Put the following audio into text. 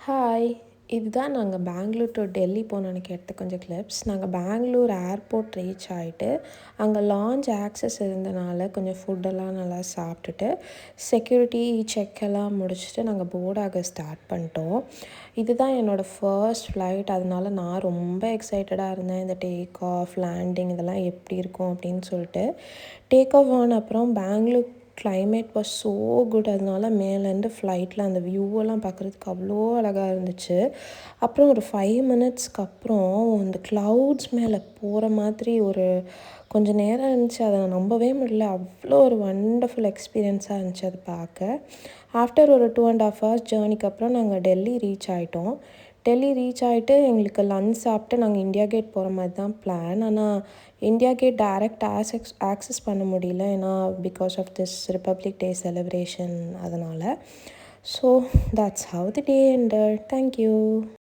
Hi! இதுதான் நாங்க Bangalore two Delhi போன அன்னைக்கு எடுத்த கொஞ்சம் கிளிப்ஸ். நாங்க பெங்களூர் ஏர்போர்ட் ரீச் ஆயிட்டு, அங்க லாஞ்ச் ஆக்சஸ் இருந்தனால கொஞ்சம் ஃபுட்டெல்லாம் நல்லா சாப்பிட்டுட்டு, செக்யூரிட்டி செக் எல்லாம் முடிச்சுட்டு நாங்க போர்ட் ஆக ஸ்டார்ட் பண்ணிட்டோம். இதுதான் என்னோட ஃபர்ஸ்ட் ஃப்ளைட். அதனால நான் ரொம்ப எக்ஸைட்டடா இருந்தேன். இந்த டேக் ஆஃப், லேண்டிங் இதெல்லாம் எப்படி இருக்கும் அப்படின்னு சொல்லிட்டு. டேக் ஆஃப் ஆன அப்புறம் Bangalore climate was so good. அதனால மேலேருந்து ஃப்ளைட்டில் அந்த வியூவெல்லாம் பார்க்குறதுக்கு அவ்வளோ அழகா இருந்துச்சு. அப்புறம் ஒரு 5 மினிட்ஸ்க்கு அப்புறம் இந்த க்ளவுட்ஸ் மேலே போகிற மாதிரி ஒரு கொஞ்சம் நேரம் இருந்துச்சு. அதை நான் நம்பவே முடியல. அவ்வளோ ஒரு வண்டர்ஃபுல் எக்ஸ்பீரியன்ஸாக இருந்துச்சு அது பார்க்க. ஆஃப்டர் ஒரு 2.5 ஹவர்ஸ் ஜேர்னிக்கு அப்புறம் நாங்கள் டெல்லி ரீச் ஆகிட்டோம். டெல்லி ரீச் ஆகிட்டு எங்களுக்கு லஞ்ச் சாப்பிட்டு நாங்கள் இந்தியா கேட் போகிற மாதிரி தான் பிளான். ஆனால் இந்தியா கேட் டைரக்ட் ஆக்சஸ் பண்ண முடியல. ஏன்னா because of this republic day celebration அதனால். So that's how the day ended. Thank you.